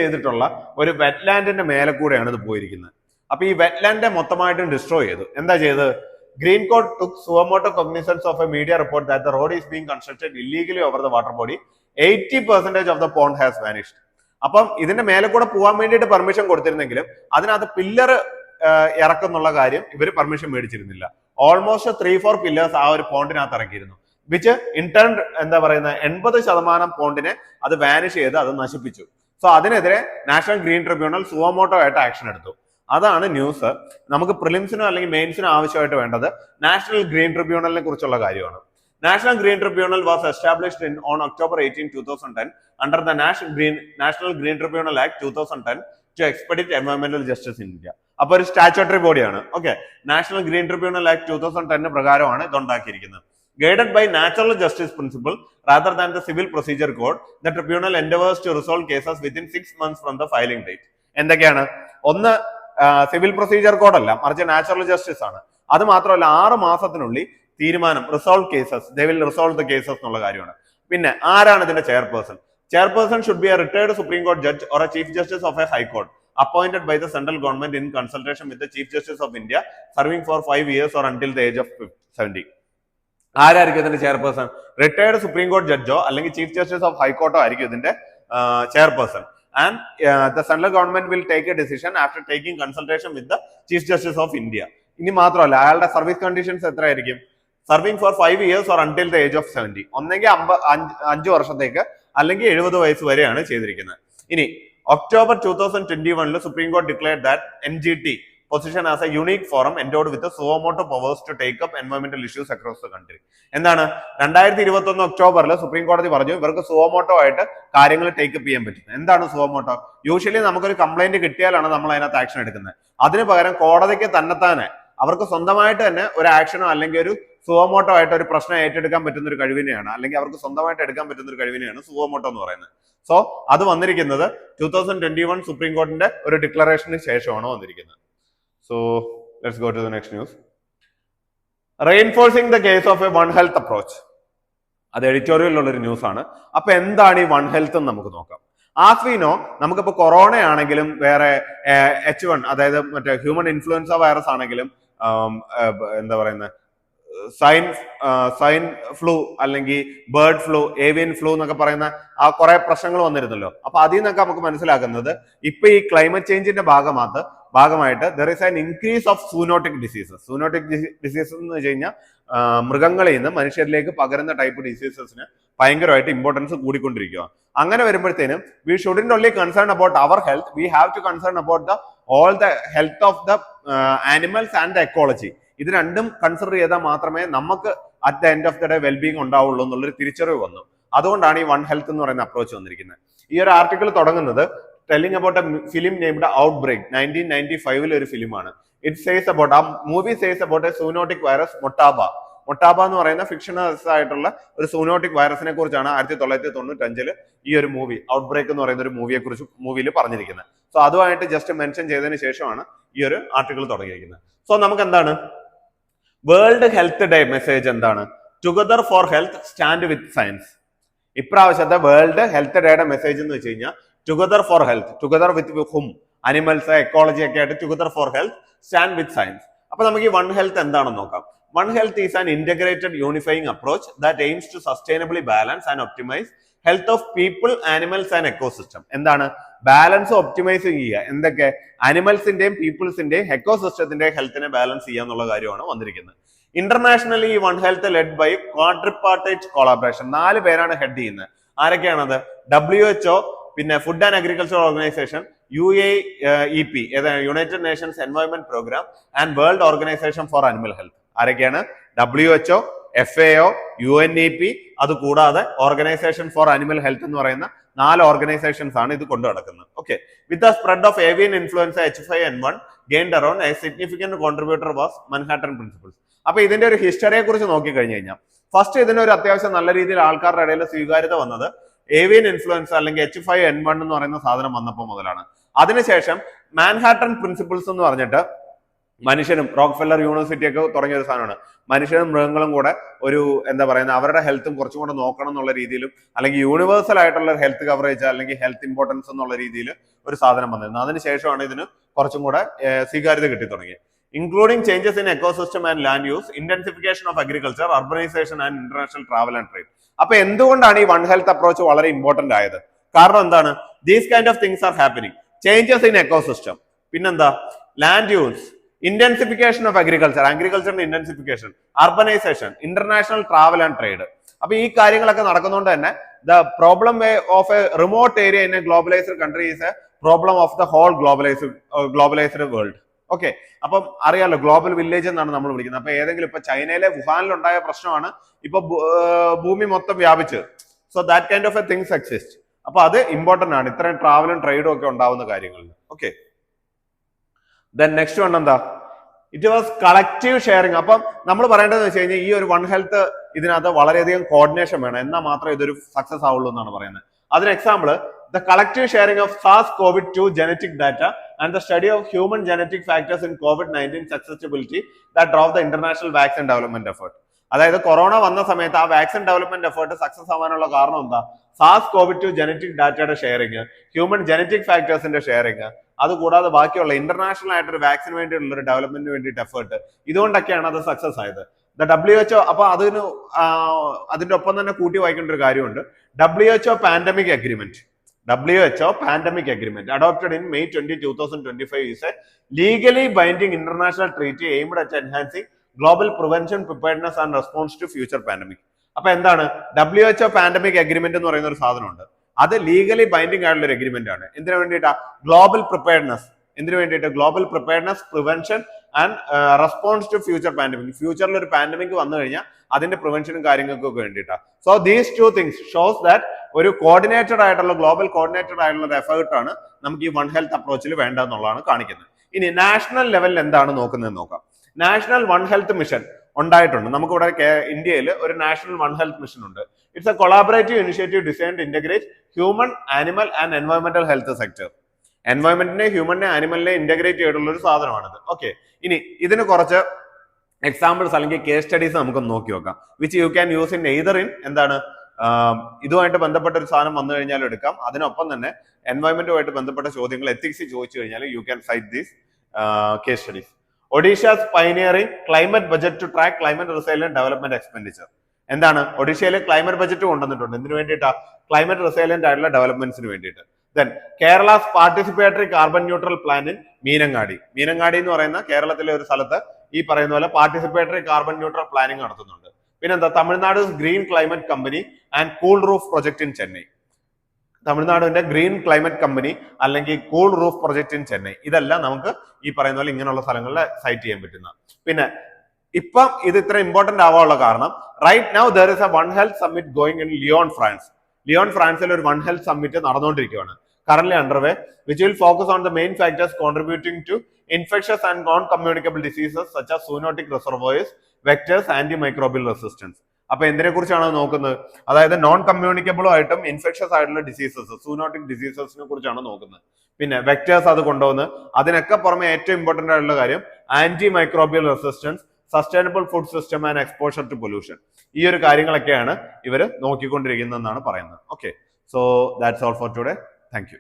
ചെയ്തിട്ടുള്ള ഒരു വെറ്റ്ലാൻഡിന്റെ മേലെ കൂടെയാണ് ഇത് പോയിരിക്കുന്നത്. അപ്പൊ ഈ വെറ്റ്ലാൻഡിനെ മൊത്തമായിട്ടും ഡിസ്ട്രോയ് ചെയ്തു. എന്താ ചെയ്തത്? Green Court took suo cognizance of a media report that the road is being constructed illegally over the water body. 80% of the pond has vanished. അപ്പം ഇതിന്റെ മേലെ കൂടെ പോകാൻ വേണ്ടിയിട്ട് പെർമിഷൻ കൊടുത്തിരുന്നെങ്കിലും അതിനകത്ത് പില്ലർ ഇറക്കുന്നുള്ള കാര്യം ഇവർ പെർമിഷൻ മേടിച്ചിരുന്നില്ല. ഓൾമോസ്റ്റ് 3-4 പില്ലേഴ്സ് ആ ഒരു പോണ്ടിനകത്ത് ഇറക്കിയിരുന്നു. വിച്ച് ഇന്റേൺ എന്താ പറയുന്ന 80% പോണ്ടിനെ അത് വാനിഷ് ചെയ്ത് അത് നശിപ്പിച്ചു. സോ അതിനെതിരെ നാഷണൽ ഗ്രീൻ ട്രിബ്യൂണൽ സുവമോട്ടോ ആയിട്ട് ആക്ഷൻ എടുത്തു. അതാണ് ന്യൂസ്. നമുക്ക് പ്രിലിംസിനോ അല്ലെങ്കിൽ മെയിൻസിനോ ആവശ്യമായിട്ട് വേണ്ടത് നാഷണൽ ഗ്രീൻ ട്രിബ്യൂണലിനെ കുറിച്ചുള്ള കാര്യമാണ്. National green tribunal was established on October 18, 2010 under the national green tribunal act 2010 to expedite എൻവയോൺമെന്റൽ ജസ്റ്റിസ് ഇൻ ഇന്ത്യ. അപ്പൊ ഒരു സ്റ്റാറ്റ്യൂട്ടറി ബോഡിയാണ്. Okay, national green tribunal act 2010 പ്രകാരമാണ് ഇത് ഉണ്ടാക്കിയിരിക്കുന്നത്. Guided by natural justice principle rather than the civil procedure code, the tribunal endeavors to resolve cases within 6 months from the filing date. എന്തൊക്കെയാണ്? ഒന്ന്, civil procedure code അല്ല, മറിച്ച് natural justice ആണ്. അത് മാത്രമല്ല 6 മാസത്തിനുള്ളിൽ തീരുമാനം, resolve cases, they will resolve the cases എന്നുള്ള കാര്യമാണ്. പിന്നെ ആരാണ് ഇതിന്റെ chairperson? Chairperson should be a retired supreme കോടതി judge or a chief justice of a high court appointed by the central government in consultation with the chief justice of India, serving for 5 years or until the age of 70. ആരായിരിക്കും ഇതിന്റെ chairperson? Retired supreme കോടതി ജഡ്ജോ അല്ലെങ്കിൽ chief justice of ഹൈക്കോർട്ടോ ആയിരിക്കും ഇതിന്റെ chairperson. And the central government will take a decision after taking consultation with the Chief Justice of India. ഇനി മാത്രമല്ല അയാളുടെ service conditions എത്രയായിരിക്കും? Serving for 5 years or until the age of 70. ഒന്നെങ്കിൽ 5 വർഷത്തേക്ക് അല്ലെങ്കിൽ 70 വയസ്സ് വരെയാണ് ചെയ്തിരിക്കുന്നത്. ഇനി October 2021 സുപ്രീം കോടതി declared that NGT position as a unique forum endowed with suo motu powers to take up എൻവയോൺമെന്റൽ ഇഷ്യൂസ് അക്രോസ് ദ കൺട്രി. എന്താണ്? 2021 ഒക്ടോബറിൽ സുപ്രീം കോടതി പറഞ്ഞു ഇവർക്ക് സുവമോട്ടോ ആയിട്ട് കാര്യങ്ങൾ ടേക്കപ്പ് ചെയ്യാൻ പറ്റും. എന്താണ് സുവമോട്ടോ? യൂഷ്വലി നമുക്കൊരു കംപ്ലൈന്റ് കിട്ടിയാലാണ് നമ്മൾ അതിനകത്ത് ആക്ഷൻ എടുക്കുന്നത്. അതിന് പകരം കോടതിക്ക് തന്നെത്താനെ അവർക്ക് സ്വന്തമായിട്ട് തന്നെ ഒരു ആക്ഷനോ അല്ലെങ്കിൽ ഒരു സുവമോട്ടോ ആയിട്ട് ഒരു പ്രശ്നം ഏറ്റെടുക്കാൻ പറ്റുന്ന ഒരു കഴിവിനെയാണ്, അല്ലെങ്കിൽ അവർക്ക് സ്വന്തമായിട്ട് എടുക്കാൻ പറ്റുന്ന ഒരു കഴിവിനെയാണ് സുവമോട്ടോ എന്ന് പറയുന്നത്. സോ അത് വന്നിരിക്കുന്നത് 2021 സുപ്രീം കോടതിന്റെ ഒരു ഡിക്ലറേഷന് ശേഷമാണ് വന്നിരിക്കുന്നത്. So let's go to the next news. Reinforcing the case of a One Health approach. അത് എഡിറ്റോറിയലിലുള്ള ഒരു ന്യൂസ് ആണ്. അപ്പൊ എന്താണ് ഈ വൺ ഹെൽത്ത് എന്ന് നമുക്ക് നോക്കാം. ആസ്വീനോ നമുക്കിപ്പോ കൊറോണ ആണെങ്കിലും വേറെ H1 അതായത് മറ്റേ ഹ്യൂമൻ ഇൻഫ്ലുവൻസ വൈറസ് ആണെങ്കിലും എന്താ പറയുന്നത് സൈൻ ഫ്ലൂ അല്ലെങ്കിൽ ബേർഡ് ഫ്ലൂ, ഏവിയൻ ഫ്ലൂ എന്നൊക്കെ പറയുന്ന ആ കുറെ പ്രശ്നങ്ങൾ വന്നിരുന്നല്ലോ. അപ്പൊ അതിൽ നിന്നൊക്കെ നമുക്ക് മനസ്സിലാക്കുന്നത് ഇപ്പൊ ഈ ക്ലൈമറ്റ് ചേഞ്ചിന്റെ ഭാഗമായിട്ട് there is an increase of zoonotic diseases. Zoonotic diseases എന്ന് വെച്ച് കഴിഞ്ഞാൽ മൃഗങ്ങളിൽ നിന്ന് മനുഷ്യരിലേക്ക് പകരുന്ന ടൈപ്പ് ഡിസീസസിന് ഭയങ്കരമായിട്ട് ഇമ്പോർട്ടൻസ് കൂടിക്കൊണ്ടിരിക്കുക. അങ്ങനെ വരുമ്പോഴത്തേനും we shouldn't only concern about our health, we have to concern about all the health of the animals and the ecology. ഇത് രണ്ടും കൺസിഡർ ചെയ്താൽ മാത്രമേ നമുക്ക് at the end of the day wellbeing ഉണ്ടാവുള്ളൂ എന്നുള്ളൊരു തിരിച്ചറിവ് വന്നു. അതുകൊണ്ടാണ് ഈ വൺ ഹെൽത്ത് എന്ന് പറയുന്ന അപ്രോച്ച് വന്നിരിക്കുന്നത്. ഈ ഒരു ആർട്ടിക്കിൾ തുടങ്ങുന്നത് telling about a film named outbreak. 1995 ഒരു ഫിലിമാണ്. ഇറ്റ് സേസ് അബൌട്ട്, ആ movie says about a zoonotic virus Motaba എന്ന് പറയുന്ന ഫിക്ഷണസ് ആയിട്ടുള്ള ഒരു സൂനോട്ടിക് വൈറസിനെ കുറിച്ചാണ് 1995 ഈ ഒരു മൂവി ഔട്ട് ബ്രേക്ക് എന്ന് പറയുന്ന ഒരു മൂവിയിൽ പറഞ്ഞിരിക്കുന്നത്. സോ അതുമായിട്ട് ജസ്റ്റ് മെൻഷൻ ചെയ്തതിന് ശേഷമാണ് ഈ ഒരു ആർട്ടിക്കിൾ തുടങ്ങിയിരിക്കുന്നത്. സോ നമുക്ക് എന്താണ് വേൾഡ് ഹെൽത്ത് ഡേ മെസ്സേജ് എന്താണ്? Together for health, stand with science. ഇപ്രാവശ്യത്തെ വേൾഡ് ഹെൽത്ത് ഡേയുടെ മെസ്സേജ് എന്ന് വെച്ച് കഴിഞ്ഞാൽ together for health, together with hmm, animals, ecology ഒക്കെ ആയിട്ട് together for health, stand with science. അപ്പൊ നമുക്ക് ഈ വൺ ഹെൽത്ത് എന്താണെന്ന് നോക്കാം. One health is an integrated unifying approach that aims to sustainably balance and optimise health of people, animals and ecosystem. എന്താണ് balance optimise ചെയ്യുക? എന്തൊക്കെ? അനിമൽസിന്റെയും പീപ്പിൾസിന്റെയും എക്കോസിസ്റ്റത്തിന്റെയും ഹെൽത്തിനെ ബാലൻസ് ചെയ്യുക എന്നുള്ള കാര്യമാണ് വന്നിരിക്കുന്നത്. ഇന്റർനാഷണലി ഈ one health led by quadripartite collaboration. 4 പേരാണ് ഹെഡ് ചെയ്യുന്നത്. ആരൊക്കെയാണത്? WHO, പിന്നെ food and agriculture organisation, UAEP, united nations environment programme, and world organisation for animal health. ആരൊക്കെയാണ്? WHO, FAO, UNEP, അതുകൂടാതെ ഓർഗനൈസേഷൻ ഫോർ അനിമൽ ഹെൽത്ത് എന്ന് പറയുന്ന 4 organisations ആണ് ഇത് കൊണ്ടു നടക്കുന്നത്. Okay. With the spread of avian influenza H5N1 gained around a significant contributor was Manhattan Principles. അപ്പൊ ഇതിന്റെ ഒരു ഹിസ്റ്ററിയെ കുറിച്ച് നോക്കിക്കഴിഞ്ഞു കഴിഞ്ഞാൽ ഫസ്റ്റ് ഇതിനൊരു അത്യാവശ്യം നല്ല രീതിയിൽ ആൾക്കാരുടെ ഇടയിൽ സ്വീകാര്യത വന്നത് ഏവിയൻ ഇൻഫ്ലുവൻസ അല്ലെങ്കിൽ H5N1 എന്ന് പറയുന്ന സാധനം വന്നപ്പോൾ മുതലാണ്. അതിനുശേഷം മാൻഹാട്ടൻ പ്രിൻസിപ്പിൾസ് എന്ന് പറഞ്ഞിട്ട് മനുഷ്യനും റോക്ക്ഫെല്ലർ യൂണിവേഴ്സിറ്റി ഒക്കെ തുടങ്ങിയ ഒരു സാധനമാണ്. മനുഷ്യനും മൃഗങ്ങളും കൂടെ ഒരു എന്താ പറയുന്നത് അവരുടെ ഹെൽത്തും കുറച്ചും കൂടെ നോക്കണം എന്നുള്ള രീതിയിലും അല്ലെങ്കിൽ യൂണിവേഴ്സൽ ആയിട്ടുള്ള ഹെൽത്ത് കവറേജ് അല്ലെങ്കിൽ ഹെൽത്ത് ഇമ്പോർട്ടൻസ് എന്നുള്ള രീതിയിൽ ഒരു സാധനം വന്നിരുന്നു. അതിനുശേഷമാണ് ഇതിന് കുറച്ചും കൂടെ സ്വീകാര്യത കിട്ടി തുടങ്ങിയത്. Including changes in ecosystem and land use, intensification of agriculture, urbanisation and international travel and trade. അപ്പൊ എന്തുകൊണ്ടാണ് ഈ വൺ ഹെൽത്ത് അപ്രോച്ച് വളരെ ഇമ്പോർട്ടന്റ് ആയത്? കാരണം എന്താണ്? These kind of things are happening. Changes in ecosystem, പിന്നെന്താ? Land use, intensification of agriculture, അഗ്രികൾച്ചറിന്റെ intensification, urbanisation, international travel and trade. അപ്പൊ ഈ കാര്യങ്ങളൊക്കെ നടക്കുന്നതുകൊണ്ട് തന്നെ the problem of a remote area in a globalised country is A problem of the whole globalised world. Okay. അപ്പം അറിയാലോ global village എന്നാണ് നമ്മൾ വിളിക്കുന്നത്. അപ്പൊ ഏതെങ്കിലും ഇപ്പൊ ചൈനയിലെ വുഹാനിലുണ്ടായ പ്രശ്നമാണ് ഇപ്പൊ ഭൂമി മൊത്തം വ്യാപിച്ചത്. So that kind of a things exist. അപ്പൊ അത് ഇമ്പോർട്ടന്റ് ആണ് ഇത്രയും ട്രാവലും ട്രേഡും ഒക്കെ ഉണ്ടാവുന്ന കാര്യങ്ങളിൽ. ഓക്കെ. ദെൻ നെക്സ്റ്റ് വൺ എന്താ? It was collective sharing. അപ്പം നമ്മൾ പറയേണ്ടതെന്ന് വെച്ച് കഴിഞ്ഞാൽ ഈ ഒരു വൺ ഹെൽത്ത് ഇതിനകത്ത് വളരെയധികം കോർഡിനേഷൻ വേണം, എന്നാൽ മാത്രമേ ഇതൊരു സക്സസ് ആവുള്ളൂ എന്നാണ് പറയുന്നത്. അതിന് example the collective sharing of SARS-CoV-2 genetic data and the study of human genetic factors in COVID-19 susceptibility that drove the international vaccine development effort. അതായത് കൊറോണ വന്ന സമയത്ത് ആ വാക്സിൻ ഡെവലപ്മെന്റ് എഫേർട്ട് സക്സസ് ആവാനുള്ള കാരണം എന്താ? SARS-CoV-2 ജനറ്റിക് ഡാറ്റയുടെ sharing, human genetic ഫാക്ടേഴ്സിന്റെ sharing, അതുകൂടാതെ ബാക്കിയുള്ള ഇന്റർനാഷണൽ ആയിട്ടൊരു വാക്സിന് വേണ്ടിയുള്ള ഒരു ഡെവലപ്മെന്റിന് വേണ്ടിയിട്ട് എഫേർട്ട്, ഇതുകൊണ്ടൊക്കെയാണ് അത് സക്സസ് ആയത്. WHO അപ്പൊ അതിന്റെ ഒപ്പം തന്നെ കൂട്ടി വായിക്കേണ്ട ഒരു കാര്യമുണ്ട്. WHO pandemic agreement, WHO pandemic agreement adopted in May 20, 2025 is a legally binding international treaty aimed at enhancing global prevention, preparedness and response to future pandemic. അപ്പൊ എന്താണ് WHO പാൻഡമിക് അഗ്രിമെന്റ് എന്ന് പറയുന്ന ഒരു സാധനമുണ്ട്. അത് ലീഗലി ബൈൻഡിങ് ആയിട്ടുള്ള ഒരു agreement ആണ്. എന്തിനു വേണ്ടിയിട്ടാ? Global preparedness. എന്തിനു വേണ്ടിയിട്ട്? Global preparedness, prevention and response to future pandemic. ഫ്യൂച്ചറിൽ ഒരു പാൻഡമിക് വന്നു കഴിഞ്ഞാൽ അതിന്റെ പ്രിവെൻഷനും കാര്യങ്ങൾക്കൊക്കെ വേണ്ടിയിട്ടാണ്. So these two things shows that ഒരു കോർഡിനേറ്റഡ് ആയിട്ടുള്ള ഗ്ലോബൽ കോർഡിനേറ്റഡ് ആയിട്ടുള്ള ഒരു എഫേർട്ടാണ് നമുക്ക് ഈ വൺ ഹെൽത്ത് അപ്രോച്ചിൽ വേണ്ടതെന്നുള്ളതാണ് കാണിക്കുന്നത്. ഇനി നാഷണൽ ലെവലിൽ എന്താണ് നോക്കുന്നതെന്ന് നോക്കാം. നാഷണൽ വൺ ഹെൽത്ത് മിഷൻ ഉണ്ടായിട്ടുണ്ട്. നമുക്കിവിടെ ഇന്ത്യയിൽ ഒരു നാഷണൽ വൺ ഹെൽത്ത് മിഷൻ ഉണ്ട്. It's a collaborative initiative designed integrate human, animal and എൻവയോൺമെന്റൽ ഹെൽത്ത് സെക്ടർ. എൻവയോൺമെന്റിനെ, ഹ്യൂമനെ, ആനിമലിനെ ഇന്റഗ്രേറ്റ് ചെയ്തിട്ടുള്ള ഒരു സാധനമാണിത്. ഓക്കെ. ഇനി ഇതിന് കുറച്ച് എക്സാമ്പിൾസ് അല്ലെങ്കിൽ കേസ് സ്റ്റഡീസ് നമുക്ക് നോക്കി നോക്കാം. Which you can use in either in എന്താണ് ഇതുമായിട്ട് ബന്ധപ്പെട്ട ഒരു സാധനം വന്നു കഴിഞ്ഞാൽ എടുക്കാം. അതിനൊപ്പം തന്നെ എൻവയോൺമെന്റുമായിട്ട് ബന്ധപ്പെട്ട ചോദ്യങ്ങൾ എത്തിക്സ് ചോദിച്ചു കഴിഞ്ഞാൽ you can cite these case studies. Odisha's pioneering climate budget to track climate resilient development expenditure. എന്താണ്? ഒഡീഷയിൽ ക്ലൈമറ്റ് ബജറ്റ് കൊണ്ടുവന്നിട്ടുണ്ട്. എന്തിനു വേണ്ടിയിട്ടാ? ക്ലൈമറ്റ് റിസൈലന്റ് ആയിട്ടുള്ള ഡെവലപ്മെന്റ്സിന് വേണ്ടിയിട്ട്. Then Kerala's participatory carbon neutral plan in Meenangadi. Meenangadi എന്ന് പറയുന്ന കേരളത്തിലെ ഒരു സ്ഥലത്ത് ഈ പറയുന്ന പോലെ പാർട്ടിസിപ്പേറ്ററി കാർബൺ ന്യൂട്രൽ പ്ലാനിങ് നടത്തുന്നുണ്ട്. പിന്നെന്താ? Tamil Nadu green climate company and cool roof project in Chennai. തമിഴ്നാടിന്റെ ഗ്രീൻ ക്ലൈമറ്റ് കമ്പനി അല്ലെങ്കിൽ cool roof project in Chennai. ഇതെല്ലാം നമുക്ക് ഈ പറയുന്ന പോലെ ഇങ്ങനെയുള്ള സ്ഥലങ്ങളിൽ സൈറ്റ് ചെയ്യാൻ പറ്റുന്ന. പിന്നെ ഇപ്പം ഇത് ഇത്ര ഇമ്പോർട്ടന്റ് ആവാനുള്ള കാരണം right now there is a one health summit going in Lyon, France. Lyon ഫ്രാൻസിൽ ഒരു വൺ ഹെൽത്ത് സമ്മിറ്റ് നടന്നുകൊണ്ടിരിക്കുകയാണ്. currently underway, which will focus on the main factors contributing to infectious and non-communicable diseases such as zoonotic reservoirs, vectors, antimicrobial resistance. അപ്പൊ എന്തിനെ കുറിച്ചാണ് നോക്കുന്നത്? അതായത് non കമ്മ്യൂണിക്കബിളും ആയിട്ടും infectious ആയിട്ടുള്ള ഡിസീസസ്, സൂനോട്ടിക് ഡിസീസസിനെ കുറിച്ചാണ് നോക്കുന്നത്. പിന്നെ വെക്ടേഴ്സ് അത് കൊണ്ടുവന്ന് അതിനൊക്കെ പുറമെ ഏറ്റവും ഇമ്പോർട്ടന്റ് ആയിട്ടുള്ള കാര്യം anti microbial resistance, sustainable food system and exposure to pollution. ഈ ഒരു കാര്യങ്ങളൊക്കെയാണ് ഇവർ നോക്കിക്കൊണ്ടിരിക്കുന്നതെന്നാണ് പറയുന്നത്. Okay, so that's all for today. Thank U.